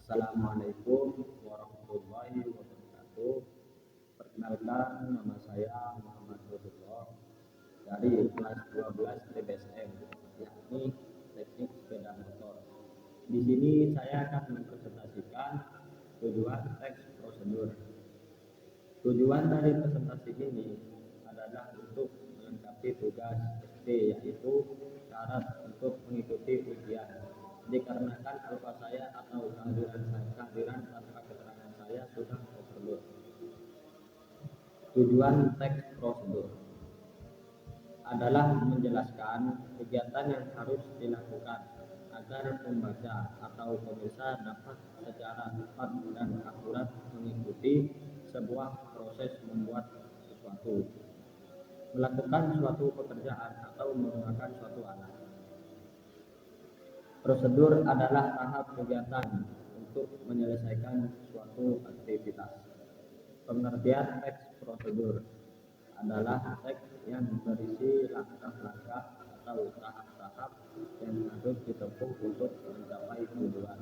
Assalamualaikum warahmatullahi wabarakatuh. Perkenalkan, nama saya Muhammad Nurullah dari kelas 12 TBSM, yakni Teknik Sepeda Motor. Di sini saya akan mempresentasikan tujuan teks prosedur. Tujuan dari presentasi ini adalah untuk melengkapi tugas SD, yaitu syarat untuk mengikuti ujian. Dikarenakan alfa saya atau kehadiran tanpa keterangan saya sudah overload. Tujuan teks prosedur adalah menjelaskan kegiatan yang harus dilakukan agar pembaca atau pemirsa dapat secara tepat dan akurat mengikuti sebuah proses membuat sesuatu, melakukan suatu pekerjaan atau menggunakan suatu alat. Prosedur adalah tahap kegiatan untuk menyelesaikan suatu aktivitas. Pengertian teks prosedur adalah teks yang berisi langkah-langkah atau tahap-tahap yang harus ditempuh untuk mencapai tujuan.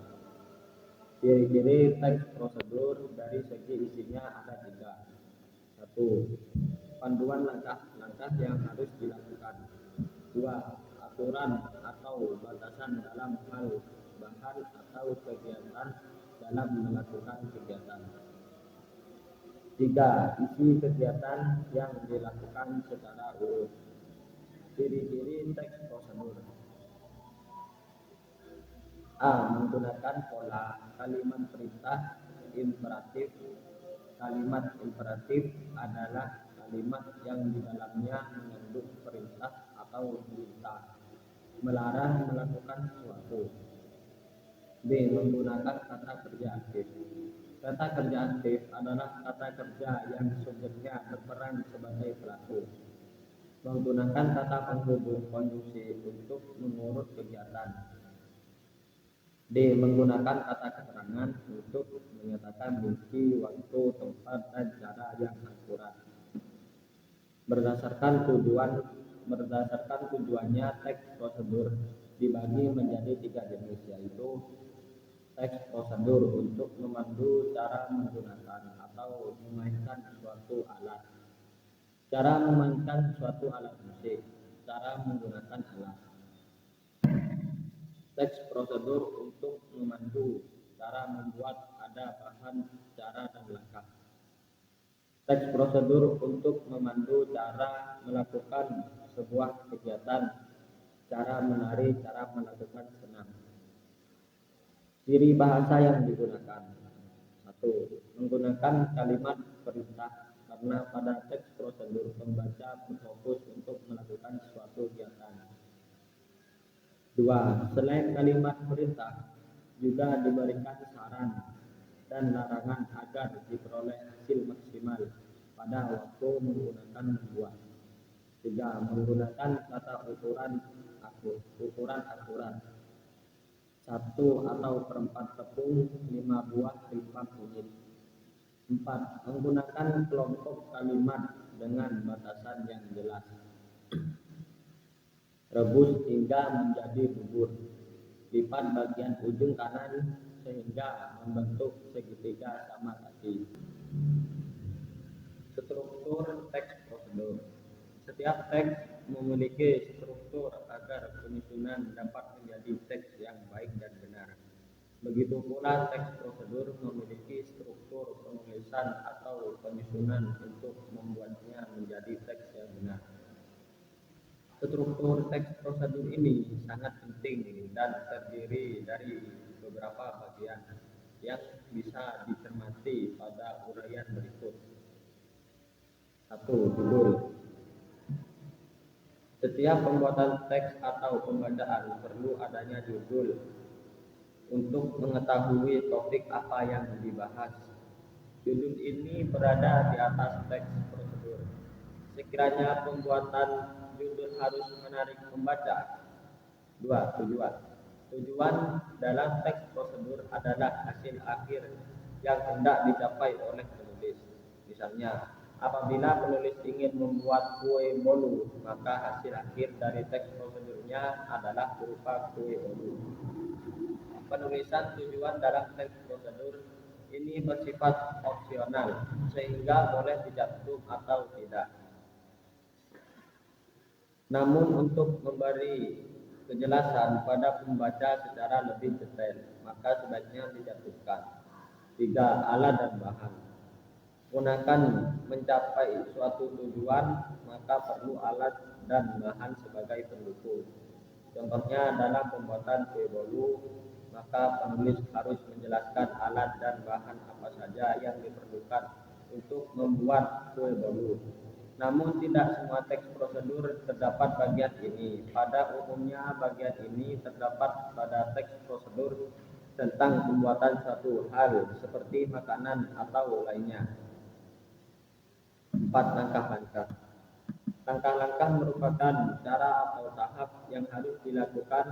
Ciri-ciri teks prosedur dari segi isinya ada 3. 1. Panduan langkah-langkah yang harus dilakukan. 2. Aturan atau batasan dalam hal bahan atau kegiatan dalam melakukan kegiatan. 3. Isi kegiatan yang dilakukan secara urut. Ciri-ciri teks prosedur. A. Menggunakan pola kalimat perintah imperatif. Kalimat imperatif adalah kalimat yang di dalamnya mengandung perintah atau perintah, melarang melakukan sesuatu. B. Menggunakan kata kerja aktif. Kata kerja aktif adalah kata kerja yang subjeknya berperan sebagai pelaku, menggunakan kata penghubung konjungsi untuk mengurut kegiatan. D. Menggunakan kata keterangan untuk menyatakan bukti, waktu, tempat, dan cara yang akurat. Berdasarkan tujuannya, teks prosedur dibagi menjadi 3 jenis, yaitu teks prosedur untuk memandu cara menggunakan atau memainkan suatu alat, cara memainkan suatu alat musik, cara menggunakan alat. Teks prosedur untuk memandu cara membuat ada bahan, cara, dan langkah. Teks prosedur untuk memandu cara melakukan sebuah kegiatan, cara menari, cara melakukan senam. Ciri bahasa yang digunakan. 1. Menggunakan kalimat perintah, karena pada teks prosedur pembaca berfokus untuk melakukan suatu kegiatan. 2. Selain kalimat perintah, juga diberikan saran dan larangan agar diperoleh hasil maksimal pada waktu menggunakan membuat. 3. Menggunakan kata ukuran akurat. 1 atau 4 tepung, 5 buah pipa kunyit. 4. Menggunakan kelompok kalimat dengan batasan yang jelas. Rebus hingga menjadi bubur. Lipat bagian ujung kanan sehingga membentuk segitiga sama kaki. Struktur teks prosedur. Setiap teks memiliki struktur agar penyusunan dapat menjadi teks yang baik dan benar. Begitu pula teks prosedur memiliki struktur penulisan atau penyusunan untuk membuatnya menjadi teks yang benar. Struktur teks prosedur ini sangat penting dan terdiri dari beberapa bagian yang bisa dicermati pada uraian berikut. 1. Judul. Setiap pembuatan teks atau pembacaan perlu adanya judul untuk mengetahui topik apa yang dibahas. Judul ini berada di atas teks prosedur. Sekiranya pembuatan judul harus menarik pembaca. 2. Tujuan. Tujuan dalam teks prosedur adalah hasil akhir yang hendak dicapai oleh penulis. Misalnya, apabila penulis ingin membuat kue bolu, maka hasil akhir dari teks prosedurnya adalah berupa kue bolu. penulisan tujuan dalam teks prosedur ini bersifat opsional sehingga boleh dicantum atau tidak. Namun untuk memberi kejelasan pada pembaca secara lebih detail, maka sebaiknya dicantumkan 3 alat dan bahan. Gunakan mencapai suatu tujuan, maka perlu alat dan bahan sebagai pendukung. Contohnya dalam pembuatan kue bolu, maka penulis harus menjelaskan alat dan bahan apa saja yang diperlukan untuk membuat kue bolu. Namun tidak semua teks prosedur terdapat bagian ini. Pada umumnya bagian ini terdapat pada teks prosedur tentang pembuatan suatu hal seperti makanan atau lainnya. 4 langkah-langkah. Langkah-langkah merupakan cara atau tahap yang harus dilakukan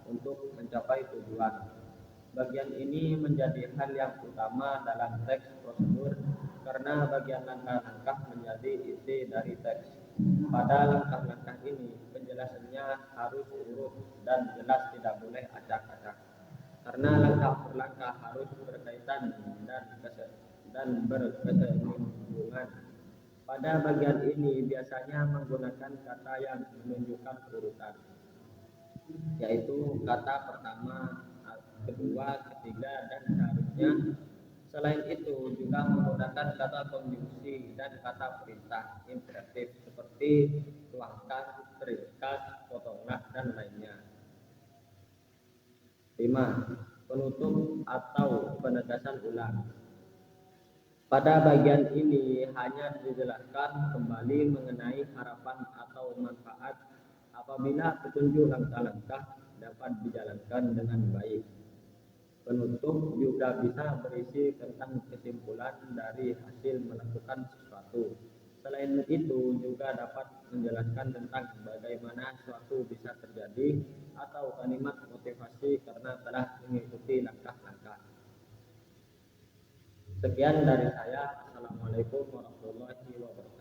untuk mencapai tujuan. Bagian ini menjadi hal yang utama dalam teks prosedur karena bagian langkah-langkah menjadi isi dari teks. Pada langkah-langkah ini penjelasannya harus urut dan jelas, tidak boleh acak-acak. Karena langkah per langkah harus berkaitan dan berkesinambungan. Pada bagian ini biasanya menggunakan kata yang menunjukkan urutan, yaitu kata pertama, kedua, ketiga, dan seterusnya. Selain itu juga menggunakan kata konjungsi dan kata perintah imperatif seperti tuangkan, terikat, potonglah, dan lainnya. 5. Penutup atau penegasan ulang. Pada bagian ini hanya dijelaskan kembali mengenai harapan atau manfaat apabila petunjuk langkah-langkah dapat dijalankan dengan baik. Penutup juga bisa berisi tentang kesimpulan dari hasil melakukan sesuatu. Selain itu juga dapat menjelaskan tentang bagaimana sesuatu bisa terjadi atau kalimat motivasi karena telah mengikuti langkah-langkah. Sekian dari saya. Assalamualaikum warahmatullahi wabarakatuh.